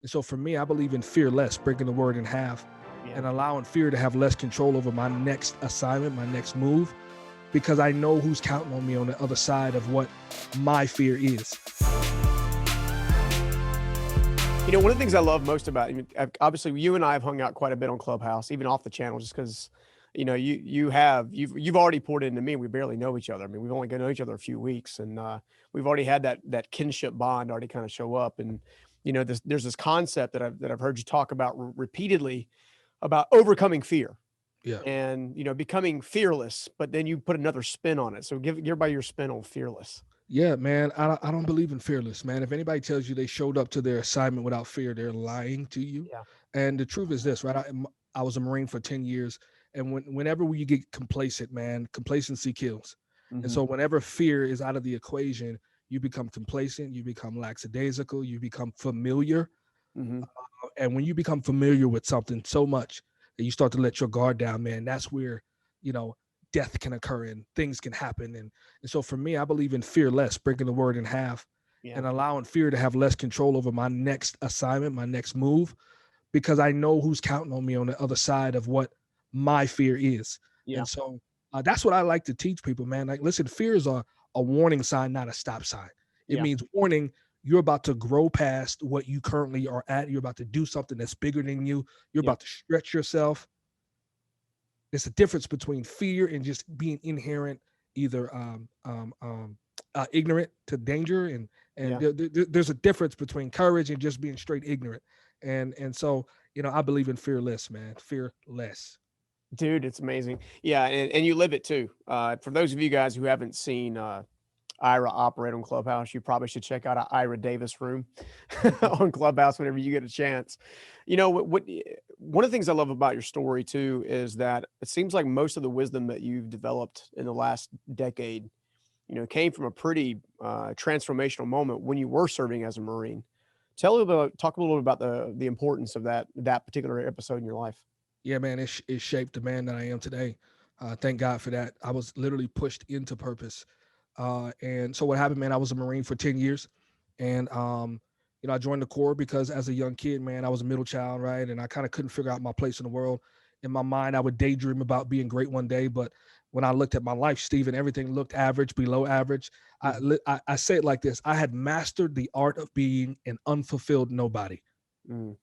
And so for me, I believe in fearless, breaking the word in half Yeah. and allowing fear to have less control over my next assignment, my next move, because I know who's counting on me on the other side of what my fear is. One of the things I love most about you, obviously, you and I have hung out quite a bit on Clubhouse, even off the channel, just because, you've already poured into me. We barely know each other. I mean, we've only got to know each other a few weeks, and we've already had that kinship bond already kind of show up. And there's this concept that I've heard you talk about repeatedly about overcoming fear Yeah. and becoming fearless. But then you put another spin on it. So give everybody your spin on fearless. Yeah, man. I don't believe in fearless, man. If anybody tells you they showed up to their assignment without fear, they're lying to you. Yeah. And the truth is this, right? I was a Marine for 10 years. And whenever you get complacent, man, complacency kills. And Hmm. so whenever fear is out of the equation, you become complacent, you become lackadaisical, you become familiar. Hmm. And when you become familiar with something so much that you start to let your guard down, man, that's where, you know, death can occur and things can happen. And so for me, I believe in fearless, breaking the word in half Yeah. and allowing fear to have less control over my next assignment, my next move, because I know who's counting on me on the other side of what my fear is. Yeah. And so that's what I like to teach people, man. Like, listen, fear is a warning sign, not a stop sign. It Yeah. means warning you're about to grow past what you currently are at. You're about to do something that's bigger than you. You're Yeah. about to stretch yourself. There's a difference between fear and just being inherent, either ignorant to danger, and Yeah. there's a difference between courage and just being straight ignorant. And so I believe in fearless, man, fearless. Dude, it's amazing. Yeah, and you live it too. For those of you guys who haven't seen Ira operate on Clubhouse, you probably should check out a Ira Davis room on Clubhouse whenever you get a chance. One of the things I love about your story too is that it seems like most of the wisdom that you've developed in the last decade, came from a pretty transformational moment when you were serving as a Marine. Talk a little bit about the importance of that particular episode in your life. Yeah, man, it shaped the man that I am today. Thank God for that. I was literally pushed into purpose. And so what happened, man, I was a Marine for 10 years. And, I joined the Corps because as a young kid, man, I was a middle child, right? And I kind of couldn't figure out my place in the world. In my mind, I would daydream about being great one day. But when I looked at my life, Stephen, everything looked average, below average. Mhm. I say it like this: I had mastered the art of being an unfulfilled nobody. Mm,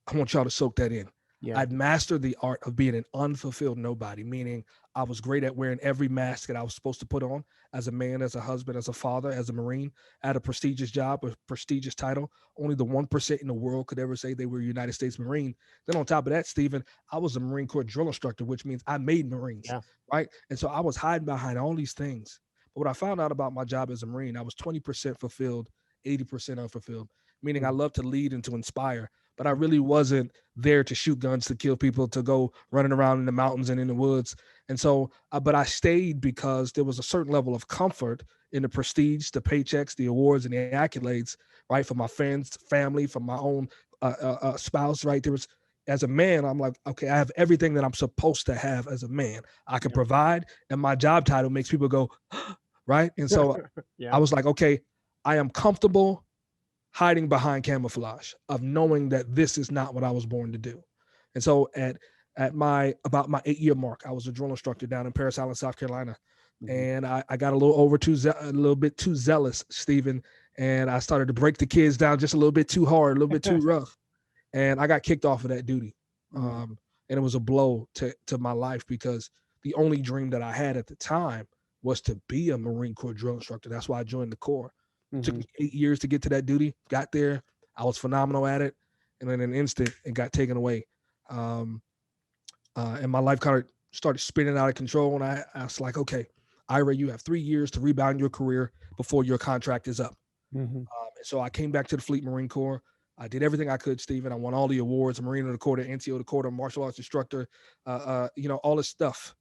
I want y'all to soak that in. yeah. I'd mastered the art of being an unfulfilled nobody, meaning I was great at wearing every mask that I was supposed to put on as a man, as a husband, as a father, as a Marine, at a prestigious job, a prestigious title. Only the 1% in the world could ever say they were a United States Marine. Then on top of that, Stephen, I was a Marine Corps drill instructor, which means I made Marines, Yeah. right? And so I was hiding behind all these things. But what I found out about my job as a Marine, I was 20% fulfilled, 80% unfulfilled, meaning I Mhm. love to lead and to inspire, but I really wasn't there to shoot guns, to kill people, to go running around in the mountains and in the woods. And so, but I stayed because there was a certain level of comfort in the prestige, the paychecks, the awards, and the accolades, right? For my friends, family, from my own spouse, right? There was, as a man, I'm like, okay, I have everything that I'm supposed to have as a man. I can Yeah. provide, and my job title makes people go, right? And so I Yeah. was like, okay, I am comfortable hiding behind camouflage of knowing that this is not what I was born to do. And so at my about my 8-year mark, I was a drill instructor down in Paris Island, South Carolina. Mhm. And I got a little bit too zealous, Stephen, and I started to break the kids down just a little bit too hard, a little bit too rough, and I got kicked off of that duty. Mm, And it was a blow to my life because the only dream that I had at the time was to be a Marine Corps drill instructor. That's why I joined the Corps. Took mhm. me 8 years to get to that duty. Got there, I was phenomenal at it, and in an instant, it got taken away. Um, and my life kind of started spinning out of control. And I was like, okay, Ira, you have 3 years to rebound your career before your contract is up. Mhm. And so I came back to the Fleet Marine Corps. I did everything I could, Stephen. I won all the awards: Marine of the Quarter, NCO of the Quarter, martial arts instructor. All this stuff.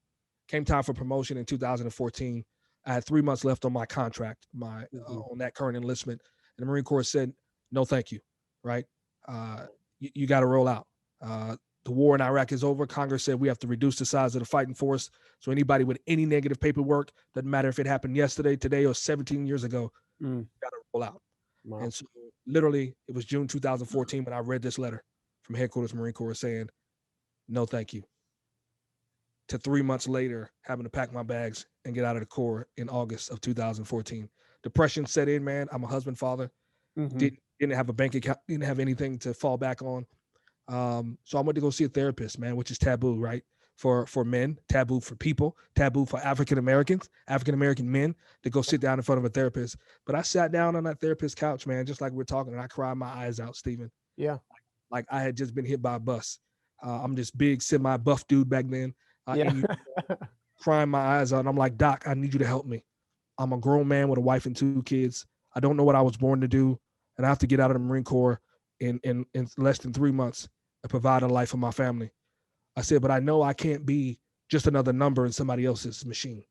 Came time for promotion in 2014. I had 3 months left on my contract, Mhm. on that current enlistment, and the Marine Corps said, "No, thank you." Right? You got to roll out. The war in Iraq is over. Congress said we have to reduce the size of the fighting force. So anybody with any negative paperwork, doesn't matter if it happened yesterday, today, or 17 years ago, Mm, got to roll out. Wow. And so literally it was June 2014 when I read this letter from Headquarters Marine Corps saying, no, thank you. To 3 months later, having to pack my bags and get out of the Corps in August of 2014. Depression set in, man. I'm a husband, father, Mm-hmm. didn't have a bank account, didn't have anything to fall back on. So I went to go see a therapist, man, which is taboo, right? For men, taboo for people, taboo for African American men to go sit down in front of a therapist. But I sat down on that therapist couch, man, just like we're talking, and I cried my eyes out, Stephen. Yeah. Like I had just been hit by a bus. I'm this big, semi-buff dude back then, Yeah. and you crying my eyes out. And I'm like, Doc, I need you to help me. I'm a grown man with a wife and 2 kids. I don't know what I was born to do, and I have to get out of the Marine Corps in less than 3 months and provide a life for my family. I said, but I know I can't be just another number in somebody else's machine.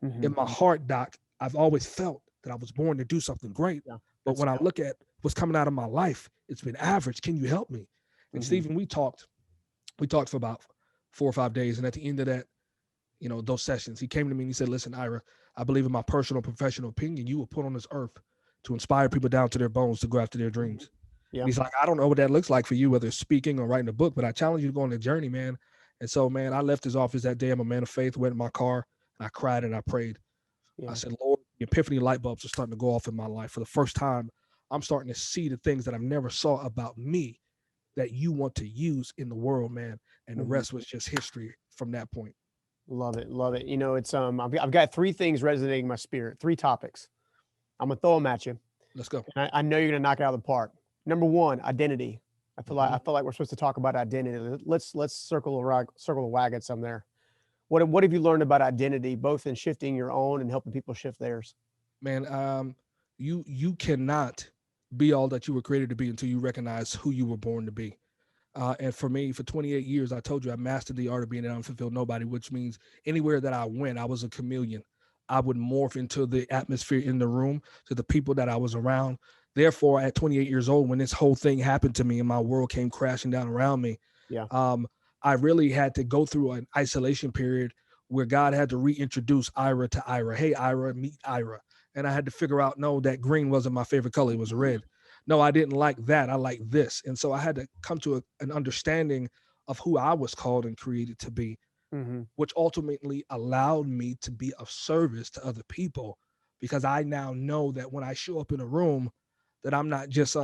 Mm-hmm. In my heart, Doc, I've always felt that I was born to do something great. Yeah. But when I look at what's coming out of my life, it's been average. Can you help me? And Stephen, we talked for about 4 or 5 days. And at the end of that, those sessions, he came to me and he said, listen, Ira, I believe in my personal professional opinion, you were put on this earth to inspire people down to their bones to go after their dreams. Yeah. And he's like, I don't know what that looks like for you, whether it's speaking or writing a book, but I challenge you to go on the journey, man. And so, man, I left his office that day. I'm a man of faith, went in my car, and I cried and I prayed. Yeah. I said, Lord, the epiphany light bulbs are starting to go off in my life. For the first time, I'm starting to see the things that I've never saw about me that you want to use in the world, man. And the rest was just history from that point. Love it. Love it. It's, I've got 3 things resonating in my spirit, 3 topics. I'm going to throw them at you. Let's go. And I know you're going to knock it out of the park. Number 1, identity. I feel like we're supposed to talk about identity. Let's circle the wagon some there. What have you learned about identity, both in shifting your own and helping people shift theirs? Man, you cannot be all that you were created to be until you recognize who you were born to be. And for me, for 28 years, I told you I mastered the art of being an unfulfilled nobody, which means anywhere that I went, I was a chameleon. I would morph into the atmosphere in the room, to the people that I was around. Therefore, at 28 years old, when this whole thing happened to me and my world came crashing down around me, I really had to go through an isolation period where God had to reintroduce Ira to Ira. Hey, Ira, meet Ira. And I had to figure out, no, that green wasn't my favorite color. It was red. No, I didn't like that. I like this. And so I had to come to an understanding of who I was called and created to be, which ultimately allowed me to be of service to other people, because I now know that when I show up in a room, that I'm not just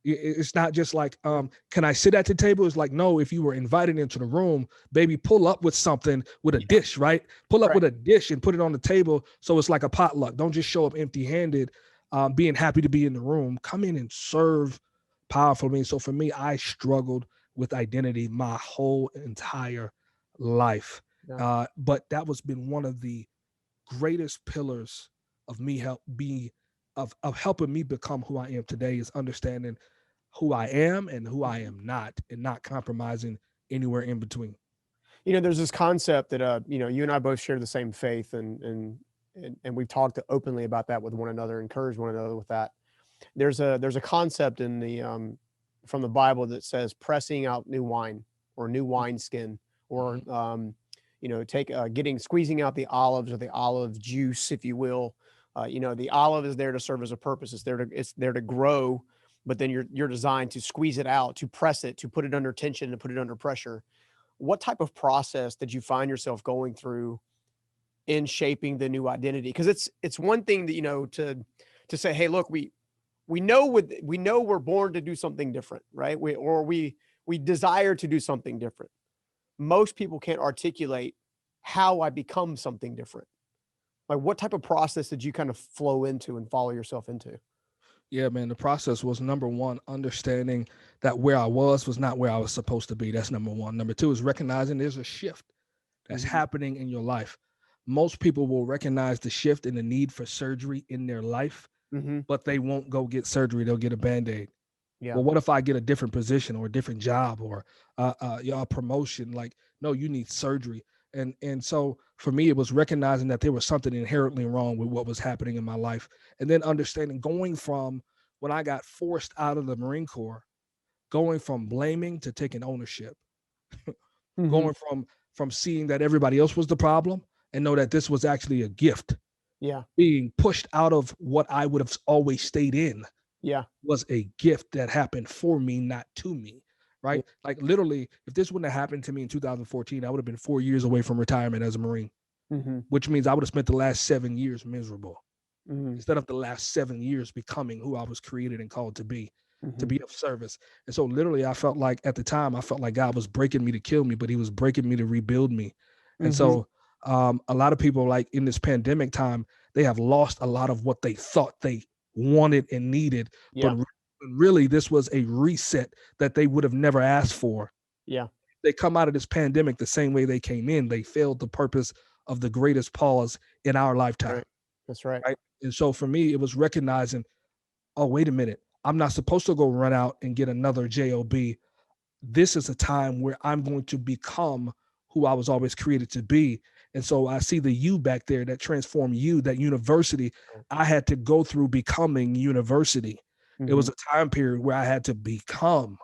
it's not just like, can I sit at the table? It's like, no, if you were invited into the room, baby, pull up with something, with a dish, right? Pull up with a dish and put it on the table. So it's like a potluck. Don't just show up empty handed, being happy to be in the room. Come in and serve powerfully. So for me, I struggled with identity my whole entire life. But that was been one of the greatest pillars of me of helping me become who I am today, is understanding who I am and who I am not, and not compromising anywhere in between. There's this concept that you and I both share the same faith, and we've talked openly about that with one another, encourage one another with that. There's a concept in the from the Bible that says pressing out new wine, or new wineskin, or squeezing out the olives, or the olive juice, if you will. The olive is there to serve as a purpose. It's there to grow, but then you're designed to squeeze it out, to press it, to put it under tension, to put it under pressure. What type of process did you find yourself going through in shaping the new identity? Because it's one thing that to say, hey, look, we know we're born to do something different, right? We desire to do something different. Most people can't articulate how I become something different. Like, what type of process did you kind of flow into and follow yourself into? Yeah, man, the process was, number 1, understanding that where I was not where I was supposed to be. That's number 1. Number 2 is recognizing there's a shift that's happening in your life. Most people will recognize the shift and the need for surgery in their life, but they won't go get surgery. They'll get a Band-Aid. Yeah. Well, what if I get a different position or a different job or a promotion? Like, no, you need surgery. And so for me, it was recognizing that there was something inherently wrong with what was happening in my life. And then understanding, going from when I got forced out of the Marine Corps, going from blaming to taking ownership, going from seeing that everybody else was the problem and know that this was actually a gift. Yeah. Being pushed out of what I would have always stayed in, Yeah. was a gift that happened for me, not to me. Yeah. Right. Like literally, if this wouldn't have happened to me in 2014, I would have been 4 years away from retirement as a Marine, Mm-hmm. which means I would have spent the last 7 years miserable Mm-hmm. instead of the last 7 years becoming who I was created and called to Mm-hmm. be of service. And so literally I felt like at the time, I felt like God was breaking me to kill me, but he was breaking me to rebuild me. And Mm-hmm. so a lot of people like in this pandemic time, they have lost a lot of what they thought they wanted and needed, but Yeah. really this was a reset that they would have never asked for. Yeah. They come out of this pandemic the same way they came in. They failed the purpose of the greatest pause in our lifetime. Right. That's right. Right. And so for me, it was recognizing, oh, wait a minute. I'm not supposed to go run out and get another job. This is a time where I'm going to become who I was always created to be. And so I see the you back there that transformed you, that university. I had to go through becoming university. It Mm-hmm. was a time period where I had to become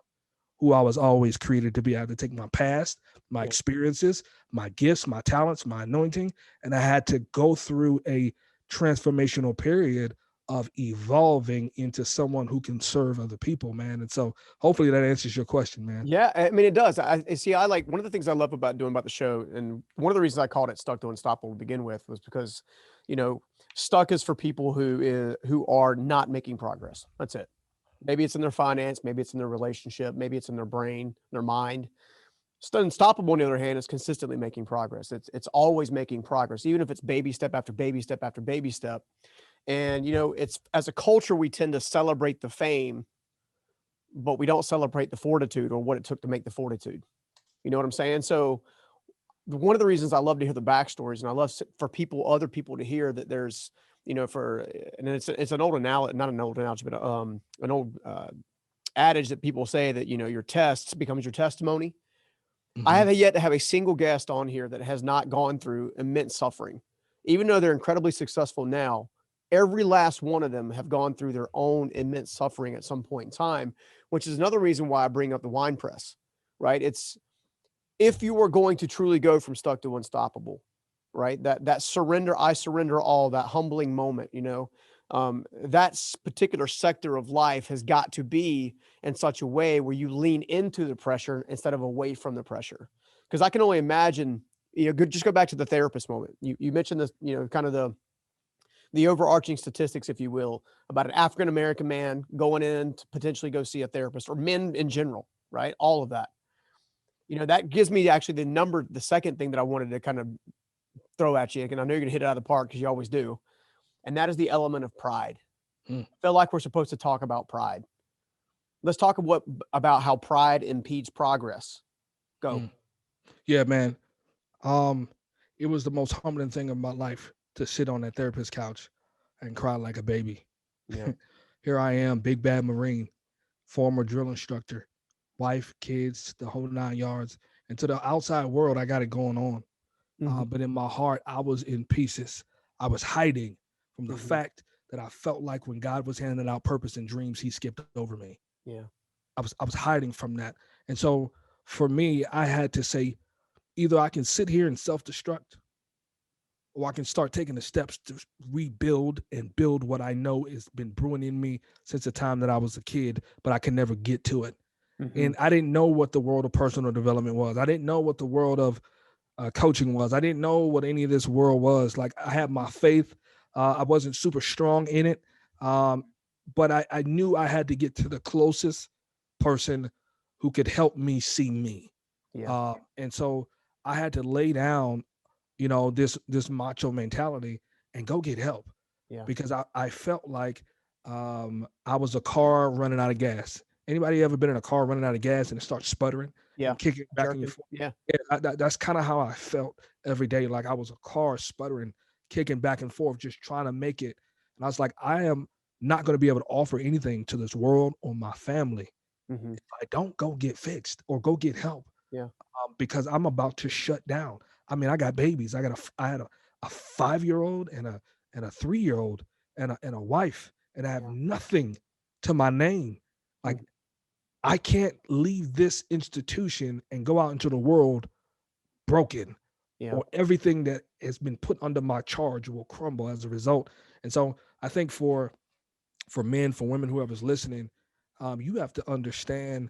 who I was always created to be. I had to take my past, my Yeah. experiences, my gifts, my talents, my anointing, and I had to go through a transformational period of evolving into someone who can serve other people, man. And so hopefully that answers your question, man. Yeah, I mean, it does. I see. I like one of the things I love about the show, and one of the reasons I called it "Stuck to Unstoppable" to begin with was because, you know, stuck is for people who are not making progress. That's it. Maybe it's in their finance, maybe it's in their relationship, maybe it's in their brain, their mind. Unstoppable, on the other hand, is consistently making progress. It's always making progress, even if it's baby step after baby step after baby step. And it's as a culture we tend to celebrate the fame, but we don't celebrate the fortitude or what it took to make the fortitude. You know what I'm saying? So one of the reasons I love to hear the backstories, and I love for other people to hear that there's, and it's an old analogy, not an old analogy, but an old adage that people say that your tests becomes your testimony. I Mm-hmm. have yet to have a single guest on here that has not gone through immense suffering, even though they're incredibly successful now. Every last one of them have gone through their own immense suffering at some point in time, which is another reason why I bring up the wine press, right? It's if you were going to truly go from stuck to unstoppable, right? That surrender, I surrender all, that humbling moment, that particular sector of life has got to be in such a way where you lean into the pressure instead of away from the pressure. Because I can only imagine, just go back to the therapist moment. You mentioned this, kind of the overarching statistics, if you will, about an African American man going in to potentially go see a therapist, or men in general, right? All of that. That gives me actually the second thing that I wanted to kind of throw at you, and I know you're gonna hit it out of the park because you always do, and that is the element of pride. Mm. I feel like we're supposed to talk about pride. Let's talk about how pride impedes progress. Go. Mm. Yeah, man. Um, it was the most humbling thing of my life to sit on that therapist couch and cry like a baby. Yeah. Here I am, big bad Marine, former drill instructor, wife, kids, the whole 9 yards. And to the outside world, I got it going on. Mhm. But in my heart, I was in pieces. I was hiding from the Mhm. fact that I felt like when God was handing out purpose and dreams, he skipped over me. Yeah. I was hiding from that. And so for me, I had to say, either I can sit here and self-destruct, or I can start taking the steps to rebuild and build what I know has been brewing in me since the time that I was a kid, but I can never get to it. Mhm. And I didn't know what the world of personal development was. I didn't know what the world of coaching was. I didn't know what any of this world was. Like I had my faith. I wasn't super strong in it. Um, but I knew I had to get to the closest person who could help me see me. Yeah. And so I had to lay down, this macho mentality and go get help Yeah. because I felt like I was a car running out of gas. Anybody ever been in a car running out of gas and it starts sputtering Yeah. and kicking back in your Jerking. foot? Yeah. Yeah, that's kind of how I felt every day. Like I was a car sputtering, kicking back and forth, just trying to make it. And I was like, I am not going to be able to offer anything to this world or my family Mhm. if I don't go get fixed or go get help, Yeah. because I'm about to shut down. I mean, I got babies. I had a 5-year-old and a 3-year-old and a wife, and I have Yeah. nothing to my name. Mhm. Like I can't leave this institution and go out into the world broken, Yeah. or everything that has been put under my charge will crumble as a result. And so I think for for men, for women, whoever's listening, you have to understand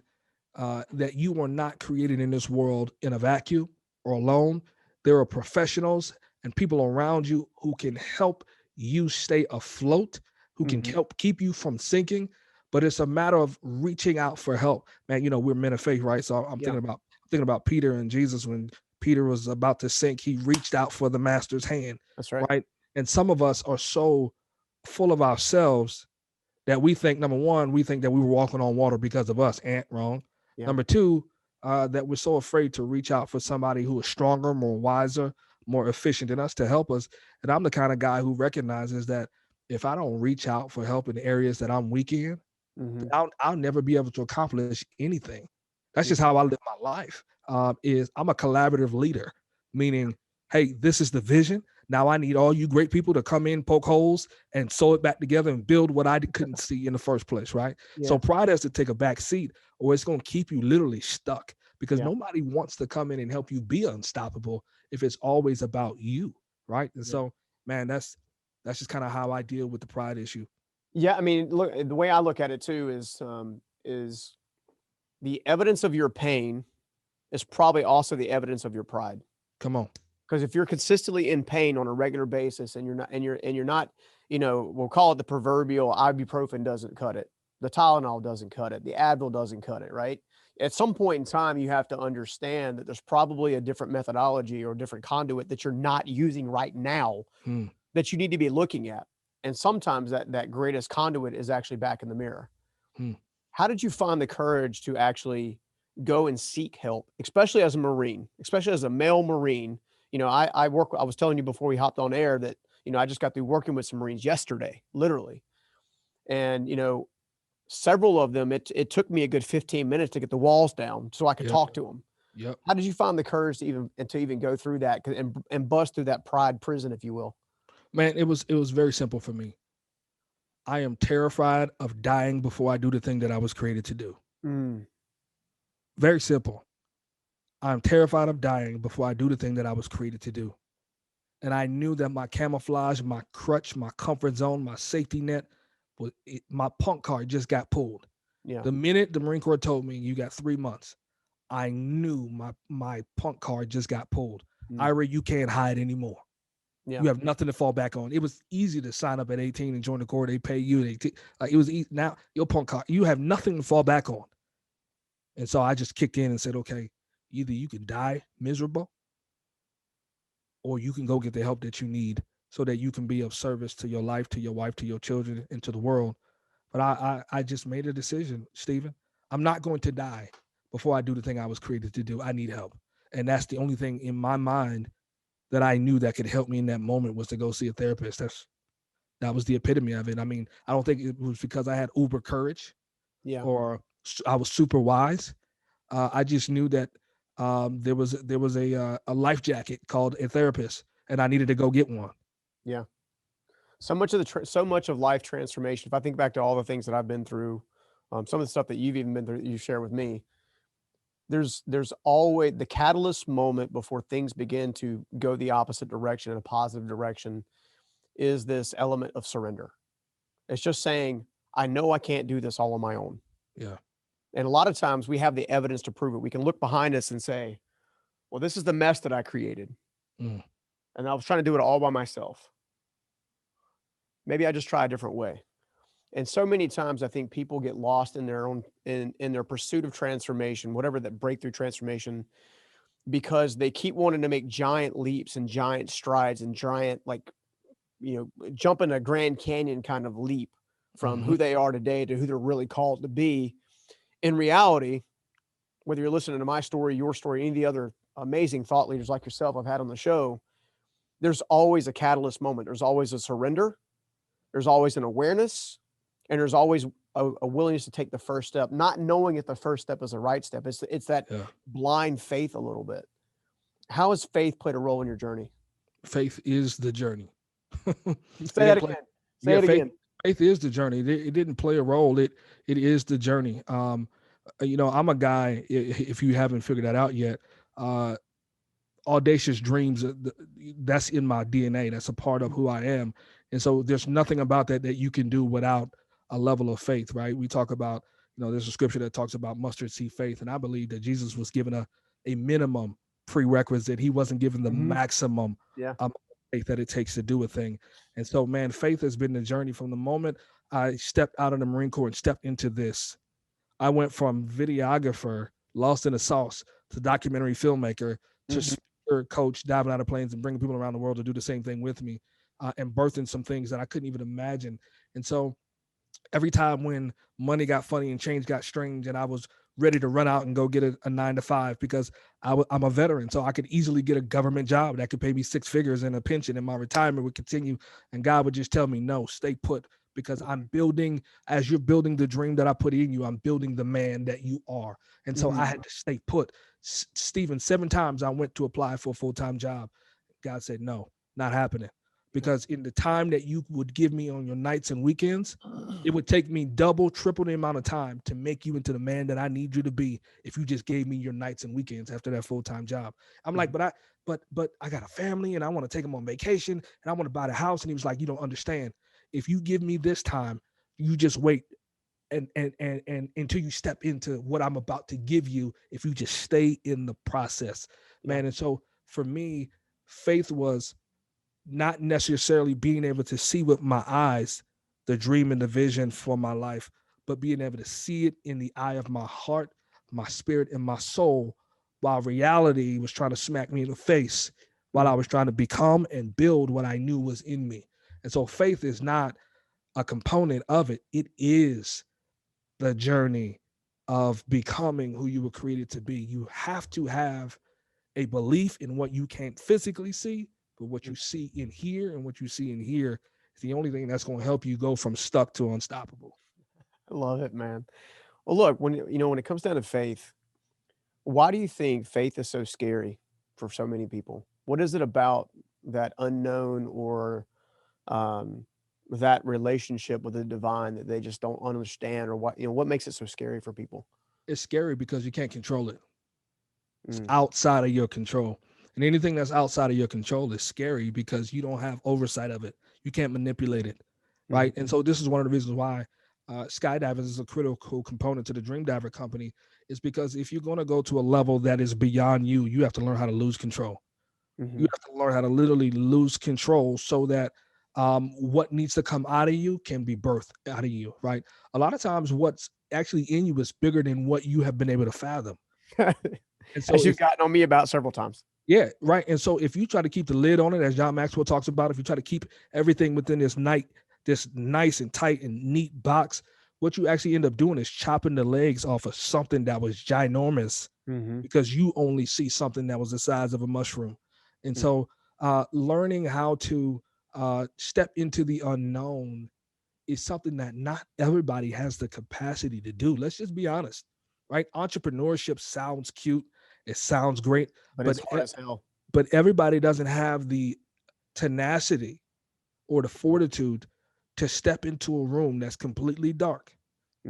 that you are not created in this world in a vacuum or alone. There are professionals and people around you who can help you stay afloat, who can Hmm. help keep you from sinking. But it's a matter of reaching out for help. Man, we're men of faith, right? So I'm Yeah, thinking about Peter and Jesus. When Peter was about to sink, he reached out for the master's hand, that's right. right? And some of us are so full of ourselves that we think, number one, we think that we were walking on water because of us. Wrong. Yeah. Number two, that we're so afraid to reach out for somebody who is stronger, more wiser, more efficient than us to help us. And I'm the kind of guy who recognizes that if I don't reach out for help in areas that I'm weak in, Hmm. I'll never be able to accomplish anything. That's Yeah. just how I live my life. Is I'm a collaborative leader, meaning, hey, this is the vision. Now I need all you great people to come in, poke holes, and sew it back together and build what I couldn't see in the first place, right? So Yeah. pride has to take a back seat, or it's going to keep you literally stuck because Yeah. nobody wants to come in and help you be unstoppable if it's always about you, right? And Yeah. so, man, that's just kind of how I deal with the pride issue. Yeah. I mean, look, the way I look at it too is the evidence of your pain is probably also the evidence of your pride. Come on. Because if you're consistently in pain on a regular basis and you're not, we'll call it the proverbial ibuprofen doesn't cut it. The Tylenol doesn't cut it. The Advil doesn't cut it, right? At some point in time, you have to understand that there's probably a different methodology or a different conduit that you're not using right now Hmm. that you need to be looking at. And sometimes that greatest conduit is actually back in the mirror. Hmm. How did you find the courage to actually go and seek help, especially as a Marine, especially as a male Marine? I was telling you before we hopped on air that, I just got through working with some Marines yesterday, literally. And, several of them, it took me a good 15 minutes to get the walls down so I could Yep. talk to them. Yep. How did you find the courage to even go through that and bust through that pride prison, if you will? Man, it was very simple for me. I am terrified of dying before I do the thing that I was created to do. Mm, Very simple. I'm terrified of dying before I do the thing that I was created to do. And I knew that my camouflage, my crutch, my comfort zone, my safety net, my punk card just got pulled. yeah. The minute the Marine Corps told me you got 3 months, I knew my punk card just got pulled. Mm, Ira, you can't hide anymore. yeah. You have nothing to fall back on. It was easy to sign up at 18 and join the Corps. They pay you. Like it was easy. Now your punk card, you have nothing to fall back on. And so I just kicked in and said, okay, either you can die miserable or you can go get the help that you need so that you can be of service to your life, to your wife, to your children, and to the world. But I just made a decision, Stephen. I'm not going to die before I do the thing I was created to do. I need help. And that's the only thing in my mind that I knew that could help me in that moment was to go see a therapist. That was the epitome of it. I mean, I don't think it was because I had uber courage Yeah. or I was super wise. I just knew that there was a life jacket called a therapist, and I needed to go get one. Yeah. So much of life transformation. If I think back to all the things that I've been through, some of the stuff that you've even been through, you share with me. There's always the catalyst moment before things begin to go the opposite direction in a positive direction is this element of surrender. It's just saying, I know I can't do this all on my own. Yeah. And a lot of times we have the evidence to prove it. We can look behind us and say, well, this is the mess that I created. Mm. And I was trying to do it all by myself. Maybe I just try a different way. And so many times I think people get lost in their own in their pursuit of transformation, whatever that breakthrough transformation, because they keep wanting to make giant leaps and giant strides and giant jumping a Grand Canyon kind of leap from Hmm. who they are today to who they're really called to be. In reality, whether you're listening to my story, your story, any of the other amazing thought leaders like yourself I've had on the show, there's always a catalyst moment. There's always a surrender. There's always an awareness, and there's always a willingness to take the first step, not knowing if the first step is the right step. It's that Yeah. blind faith a little bit. How has faith played a role in your journey? Faith is the journey. Say that again. Say Yeah, it again. faith is the journey. It didn't play a role. It is the journey. I'm a guy. If you haven't figured that out yet, uh, audacious dreams. That's in my DNA. That's a part of who I am. And so there's nothing about that you can do without a level of faith, right? We talk about, there's a scripture that talks about mustard seed faith, and I believe that Jesus was given a minimum prerequisite. He wasn't given the Hmm. maximum Yeah. faith that it takes to do a thing. And so, man, faith has been the journey from the moment I stepped out of the Marine Corps and stepped into this. I went from videographer, lost in the sauce, to documentary filmmaker, to Hmm. speaker, coach, diving out of planes and bringing people around the world to do the same thing with me, and birthing some things that I couldn't even imagine. And so every time when money got funny and change got strange and I was ready to run out and go get a 9 to 5 because I'm a veteran, so I could easily get a government job that could pay me 6 figures and a pension, and my retirement would continue, and God would just tell me, no, stay put, because I'm building, as you're building the dream that I put in you, I'm building the man that you are. And so Hmm. I had to stay put. Stephen, 7 times I went to apply for a full-time job. God said, no, not happening, because in the time that you would give me on your nights and weekends, it would take me double, triple the amount of time to make you into the man that I need you to be if you just gave me your nights and weekends after that full-time job. I'm like, but I got a family and I want to take them on vacation and I want to buy the house. And he was like, you don't understand. If you give me this time, you just wait and until you step into what I'm about to give you, if you just stay in the process, Yeah. man. And so for me, faith was not necessarily being able to see with my eyes the dream and the vision for my life, but being able to see it in the eye of my heart, my spirit, and my soul, while reality was trying to smack me in the face, while I Hmm. was trying to become and build what I knew was in me. And so faith is not a component of it, it is the journey of becoming who you were created to be. You have to have a belief in what you can't physically see, but what you see in here, and what you see in here is the only thing that's going to help you go from stuck to unstoppable. I love it, man. Well, look, when it comes down to faith, why do you think faith is so scary for so many people? What is it about that unknown or um, that relationship with the divine that they just don't understand, or what makes it so scary for people? It's scary because you can't control it. It's Mm, outside of your control. And anything that's outside of your control is scary because you don't have oversight of it. You can't manipulate it. mhm, Right. And so this is one of the reasons why skydiving is a critical component to the Dream Diver company, is because if you're going to go to a level that is beyond you, you have to learn how to lose control. You mhm, have to learn how to literally lose control so that what needs to come out of you can be birthed out of you. Right. A lot of times what's actually in you is bigger than what you have been able to fathom. mhm. And so As you've if gotten on me about several times. Yeah, right. And so if you try to keep the lid on it, as John Maxwell talks about, if you try to keep everything within this nice and tight and neat box, what you actually end up doing is chopping the legs off of something that was ginormous, Mhm, because you only see something that was the size of a mushroom. And mhm, so learning how to step into the unknown is something that not everybody has the capacity to do. Let's just be honest, right? Entrepreneurship sounds cute. It sounds great, but but it's hard as hell. everybody doesn't have the tenacity or the fortitude to step into a room that's completely dark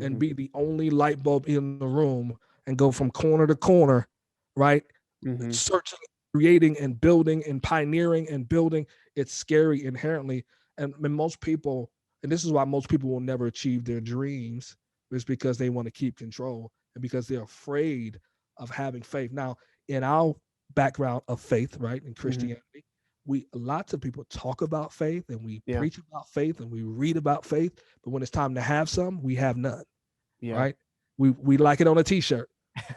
and Mhm, be the only light bulb in the room and go from corner to corner, right? mhm, Searching, creating, and building, and pioneering and building. It's scary inherently. And most people, and this is why most people will never achieve their dreams, is because they want to keep control and because they're afraid of having faith. Now, in our background of faith, right, in mhm. Christianity, we lots of people talk about faith and we Yeah, preach about faith and we read about faith, but when it's time to have some, we have none, yeah. right? We like it on a t-shirt,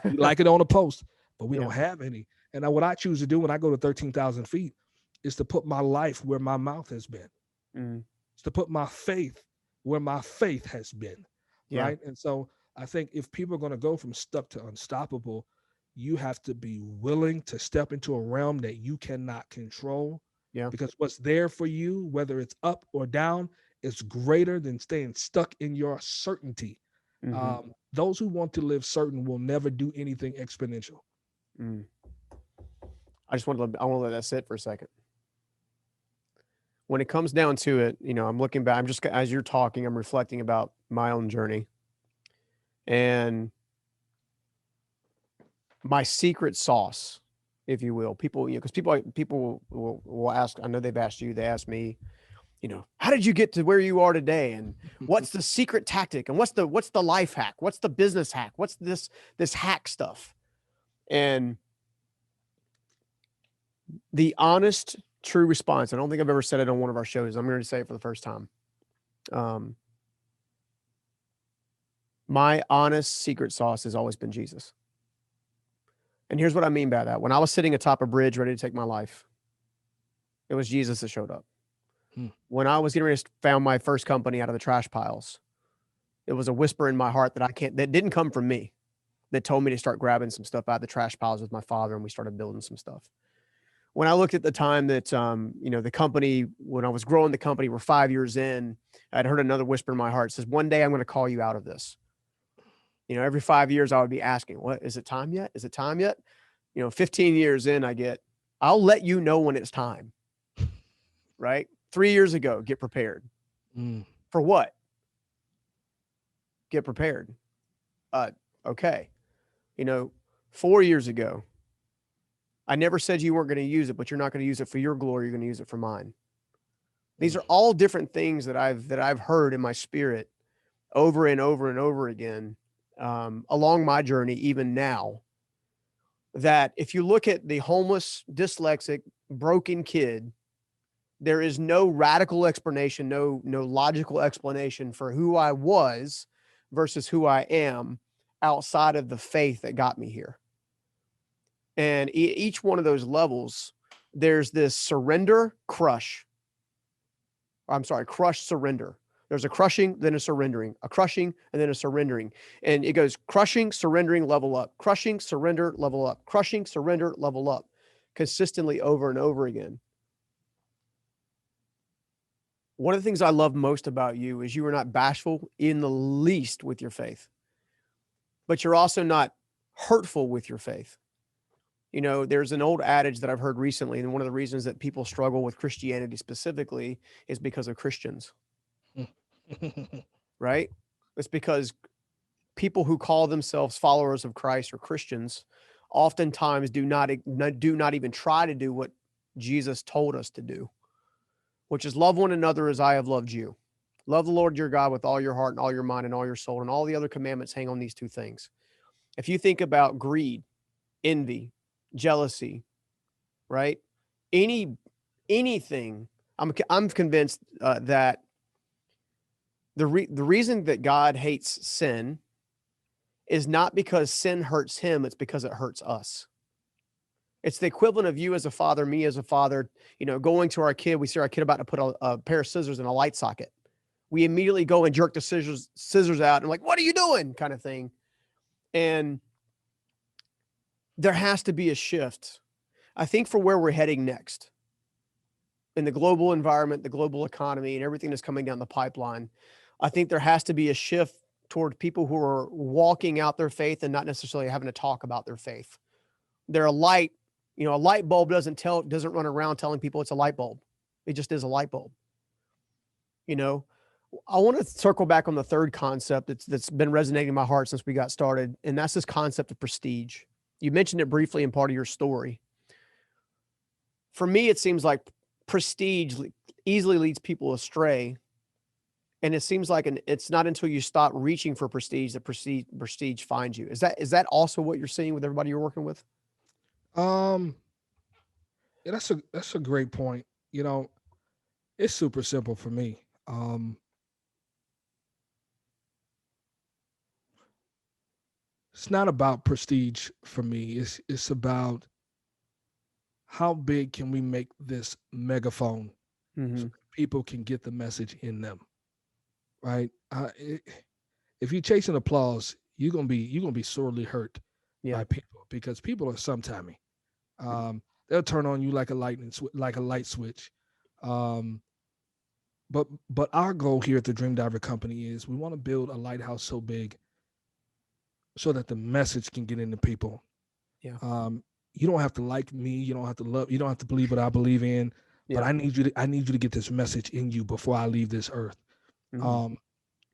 we like it on a post, but we Yeah, don't have any. And now what I choose to do when I go to 13,000 feet is to put my life where my mouth has been. mhm, It's to put my faith where my faith has been, yeah, right? And so I think if people are going to go from stuck to unstoppable, you have to be willing to step into a realm that you cannot control, yeah. because what's there for you, whether it's up or down, is greater than staying stuck in your certainty. Mhm, Those who want to live certain will never do anything exponential. mm. I want to let that sit for a second. When it comes down to it, I'm looking back. I'm just as you're talking, I'm reflecting about my own journey and my secret sauce, if you will. People, because people will ask. I know they've asked you. They asked me. how did you get to where you are today? And what's the secret tactic? And what's the life hack? What's the business hack? What's this hack stuff? And the honest, true response, I don't think I've ever said it on one of our shows. I'm going to say it for the first time. My honest secret sauce has always been Jesus. And here's what I mean by that. When I was sitting atop a bridge ready to take my life, it was Jesus that showed up. When I was getting ready to found my first company out of the trash piles, it was a whisper in my heart that didn't come from me, that told me to start grabbing some stuff out of the trash piles with my father, and we started building some stuff. When I looked at the time that, the company, when I was growing the company, we're 5 years in, I'd heard another whisper in my heart. It says, one day I'm going to call you out of this. Every 5 years I would be asking, what, is it time yet? Is it time yet? 15 years in, I'll let you know when it's time. Right? 3 years ago, get prepared. For what? Get prepared. Okay. 4 years ago, I never said you weren't going to use it, but you're not going to use it for your glory. You're going to use it for mine. These are all different things that I've heard in my spirit over and over and over again, along my journey, even now, that if you look at the homeless, dyslexic, broken kid, there is no radical explanation, no logical explanation for who I was versus who I am outside of the faith that got me here. And each one of those levels, there's this crush, surrender. There's a crushing, then a surrendering, a crushing, and then a surrendering. And it goes crushing, surrendering, level up, crushing, surrender, level up, crushing, surrender, level up, consistently over and over again. One of the things I love most about you is you are not bashful in the least with your faith, but you're also not hurtful with your faith. There's an old adage that I've heard recently, and one of the reasons that people struggle with Christianity specifically is because of Christians. Right? It's because people who call themselves followers of Christ or Christians oftentimes do not even try to do what Jesus told us to do, which is love one another as I have loved you. Love the Lord your God with all your heart and all your mind and all your soul, and all the other commandments hang on these two things. If you think about greed, envy, jealousy, right? Anything, I'm convinced that the reason that God hates sin is not because sin hurts him, it's because it hurts us. It's the equivalent of you as a father, me as a father, going to our kid, we see our kid about to put a pair of scissors in a light socket. We immediately go and jerk the scissors out and like, what are you doing? Kind of thing. And there has to be a shift, I think, for where we're heading next in the global environment, the global economy, and everything that's coming down the pipeline. I think there has to be a shift toward people who are walking out their faith and not necessarily having to talk about their faith. They're a light, a light bulb doesn't run around telling people it's a light bulb. It just is a light bulb. I want to circle back on the third concept that's been resonating in my heart since we got started, and that's this concept of prestige. You mentioned it briefly in part of your story. For me, it seems like prestige easily leads people astray. And it seems like it's not until you stop reaching for prestige that prestige finds you. Is that also what you're seeing with everybody you're working with? Yeah, that's a great point. It's super simple for me. It's not about prestige for me. It's about how big can we make this megaphone so people can get the message in them, right? If you're chasing applause, you're gonna be sorely hurt by people, because people are sometimey. They'll turn on you like a light switch. But our goal here at the Dream Diver Company is we want to build a lighthouse so big so that the message can get into people. Yeah. You don't have to like me. You don't have to love. You don't have to believe what I believe in. Yeah. But I need you to get this message in you before I leave this earth. Mm-hmm.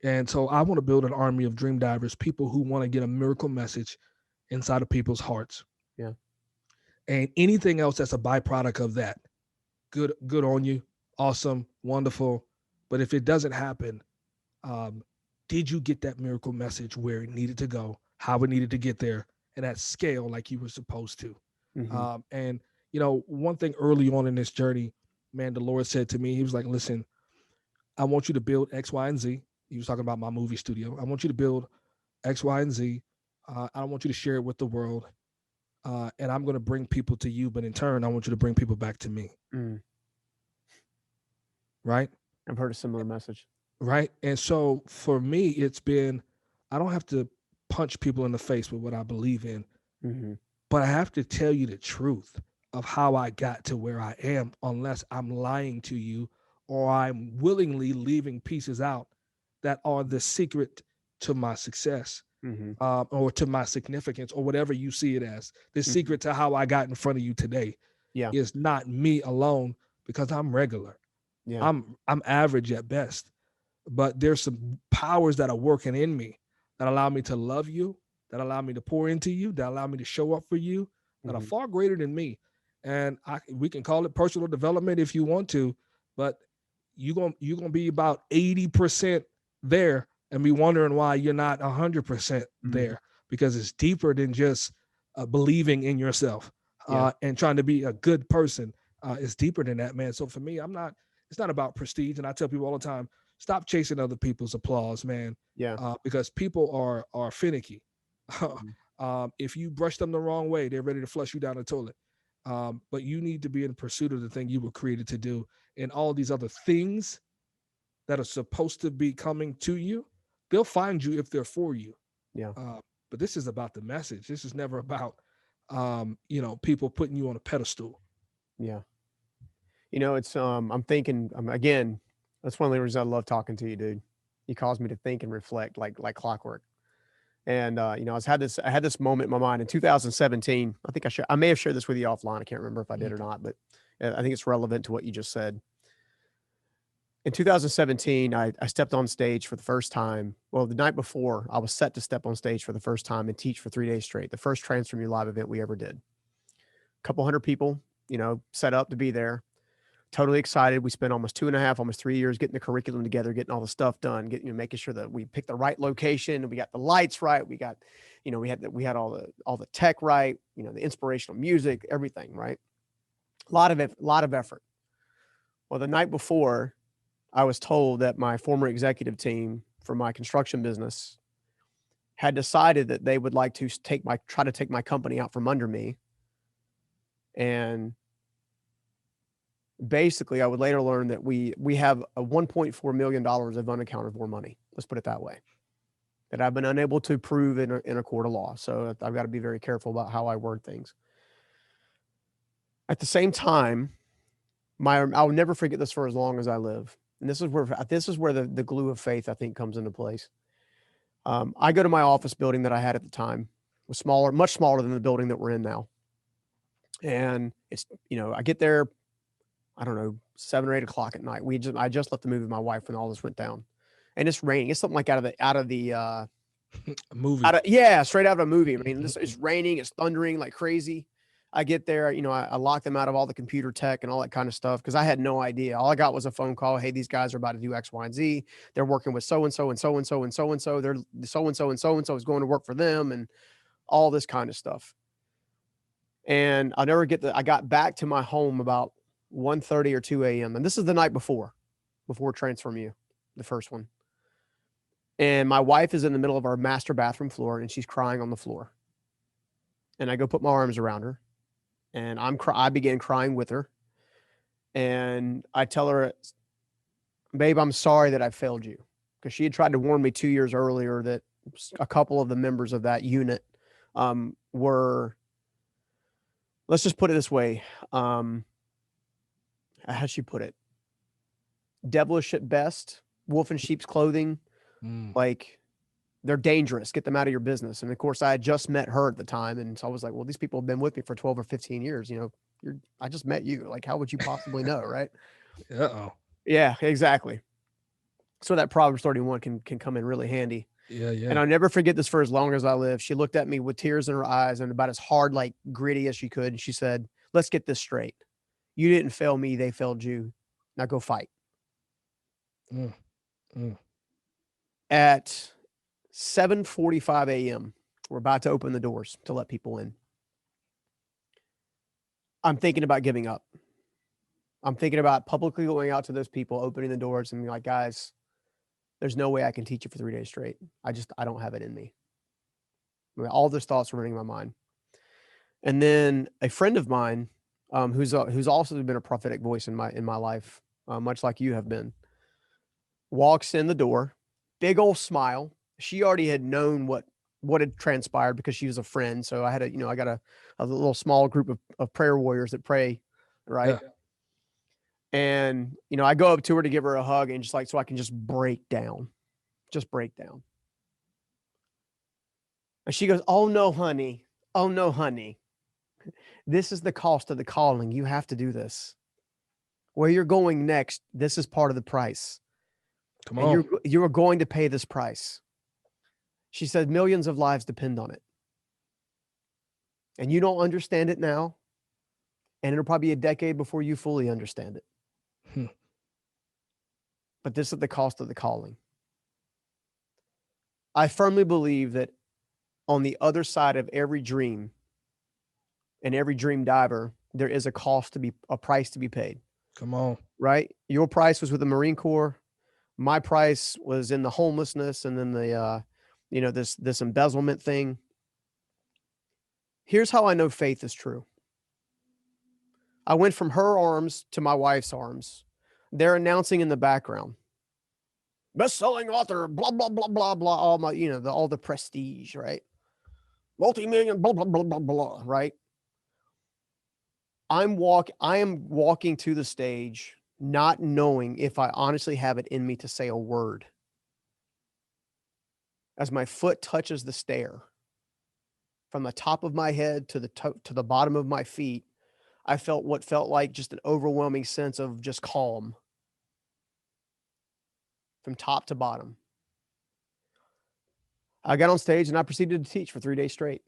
And so I want to build an army of dream divers, people who want to get a miracle message inside of people's hearts. Yeah. And anything else that's a byproduct of that, good on you. awesome, wonderful. But if it doesn't happen, um, did you get that miracle message where it needed to go, how it needed to get there, and at scale like you were supposed to? Hmm. And one thing early on in this journey, man, the Lord said to me, He was like, "Listen, I want you to build X, Y, and Z." He was talking about my movie studio. I want you to build X, Y, and Z. I want you to share it with the world, and I'm going to bring people to you, but in turn, I want you to bring people back to me. Mm. Right? I've heard a similar message. Right. And so for me, it's been, I don't have to punch people in the face with what I believe in, Hmm. but I have to tell you the truth of how I got to where I am, unless I'm lying to you or I'm willingly leaving pieces out that are the secret to my success, Hmm. or to my significance, or whatever you see it as. The Hmm. secret to how I got in front of you today Yeah. is not me alone, because I'm regular. Yeah. I'm average at best, but there's some powers that are working in me that allow me to love you, that allow me to pour into you, that allow me to show up for you, that are Hmm. far greater than me. And we can call it personal development if you want to, but you're gonna be about 80% there and be wondering why you're not 100% Hmm. there, because it's deeper than just believing in yourself, Yeah. and trying to be a good person. It's deeper than that, man. So for me, it's not about prestige. And I tell people all the time, stop chasing other people's applause, man, Yeah. because people are finicky. Mhm. If you brush them the wrong way, they're ready to flush you down the toilet. But you need to be in pursuit of the thing you were created to do, and all these other things that are supposed to be coming to you, they'll find you if they're for you. Yeah. But this is about the message. This is never about people putting you on a pedestal. Yeah. It's I'm thinking again, that's one of the reasons I love talking to you, dude. You cause me to think and reflect like clockwork. And I had this moment in my mind in 2017. I may have shared this with you offline. I can't remember if I did Mhm. or not, but I think it's relevant to what you just said. In 2017, I stepped on stage for the first time. Well, the night before, I was set to step on stage for the first time and teach for 3 days straight. The first Transform You Live event we ever did. A couple hundred people, set up to be there. Totally excited. We spent almost 2.5, almost 3 years getting the curriculum together, getting all the stuff done, making sure that we picked the right location, and we got the lights right. We got, we had all the tech right, the inspirational music, everything right. A lot of effort. Well, the night before, I was told that my former executive team for my construction business had decided that they would like to try to take my company out from under me. And basically, I would later learn that we have a $1.4 million of unaccounted for money. Let's put it that way. That I've been unable to prove in a court of law. So I've got to be very careful about how I word things. At the same time, I'll never forget this for as long as I live. And this is where the glue of faith, I think, comes into place. I go to my office building that I had at the time. It was smaller, much smaller than the building that we're in now. And I get there, I don't know, 7 or 8 o'clock at night. I just left the movie with my wife when all this went down, and it's raining. It's something like A movie. yeah, straight out of a movie. I mean, it's raining, it's thundering like crazy. I get there, I lock them out of all the computer tech and all that kind of stuff because I had no idea. All I got was a phone call. Hey, these guys are about to do X, Y, and Z. They're working with so and so and so and so and so and so. They're so and so and so and so is going to work for them and all this kind of stuff. And I'll never get I got back to my home about 1:30 or 2 a.m. And this is the night before Transform You, the first one. And my wife is in the middle of our master bathroom floor and she's crying on the floor. And I go put my arms around her and I began crying with her. And I tell her, babe, I'm sorry that I failed you. Because she had tried to warn me 2 years earlier that a couple of the members of that unit were, let's just put it this way. How'd she put it? Devilish at best, wolf in sheep's clothing. Mm. Like, they're dangerous. Get them out of your business. And of course, I had just met her at the time. And so I was like, well, these people have been with me for 12 or 15 years. I just met you. Like, how would you possibly know? Right. Uh-oh. Yeah, exactly. So that Proverbs 31 can come in really handy. Yeah, And yeah. I'll never forget this for as long as I live. She looked at me with tears in her eyes and about as hard, like gritty as she could. And she said, let's get this straight. You didn't fail me. They failed you. Now go fight. Mm, mm. At 7:45 a.m., we're about to open the doors to let people in. I'm thinking about giving up. I'm thinking about publicly going out to those people, opening the doors and being like, guys, there's no way I can teach you for 3 days straight. I don't have it in me. I mean, all those thoughts were running in my mind. And then a friend of mine, who's also been a prophetic voice in my life, much like you have been, walks in the door, big old smile. She already had known what had transpired because she was a friend. So I had I got a little small group of prayer warriors that pray, right? Yeah. And, I go up to her to give her a hug and just like, so I can just break down. And she goes, "Oh no, honey. Oh no, honey. This is the cost of the calling. You have to do this. Where you're going next, this is part of the price. Come And on. you're going to pay this price." She said, "Millions of lives depend on it. And you don't understand it now. And it'll probably be a decade before you fully understand it. Hmm. But this is the cost of the calling." I firmly believe that on the other side of every dream and every dream diver, there is a price to be paid, Come on. right? Your price was with the Marine Corps. My price was in the homelessness and then the, this embezzlement thing. Here's how I know faith is true. I went from her arms to my wife's arms. They're announcing in the background, best-selling author, blah, blah, blah, blah, blah, all my, all the prestige, right? Multi-million, blah, blah, blah, blah, blah, right? I am walking to the stage, not knowing if I honestly have it in me to say a word. As my foot touches the stair, from the top of my head to the bottom of my feet, I felt what felt like just an overwhelming sense of just calm from top to bottom. I got on stage and I proceeded to teach for 3 days straight.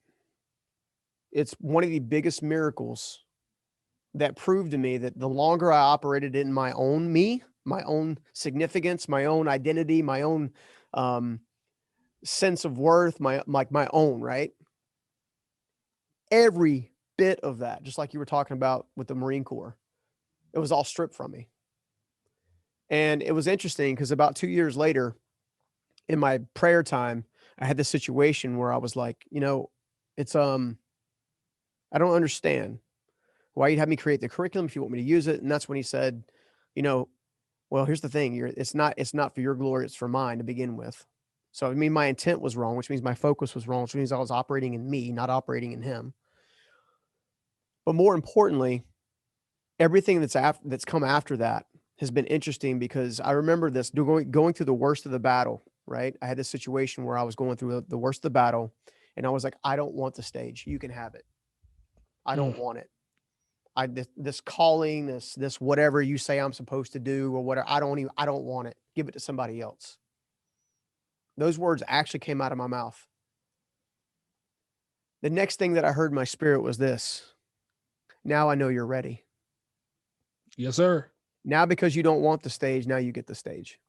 It's one of the biggest miracles that proved to me that the longer I operated in my own me, my own significance, my own identity, my own sense of worth, my own, right? Every bit of that, just like you were talking about with the Marine Corps, it was all stripped from me. And it was interesting because about 2 years later, in my prayer time, I had this situation where I was like, it's I don't understand why you'd have me create the curriculum if you want me to use it. And that's when he said, well, here's the thing, it's not for your glory, it's for mine to begin with. So I mean, my intent was wrong, which means my focus was wrong, which means I was operating in me, not operating in him. But more importantly, everything that's come after that has been interesting because I remember this going through the worst of the battle, right? I had this situation where I was going through the worst of the battle and I was like, I don't want the stage. You can have it. I don't want it. This calling, this whatever you say I'm supposed to do or whatever, I don't want it. Give it to somebody else. Those words actually came out of my mouth. The next thing that I heard in my spirit was this: now I know you're ready. Yes, sir. Now, because you don't want the stage, now you get the stage.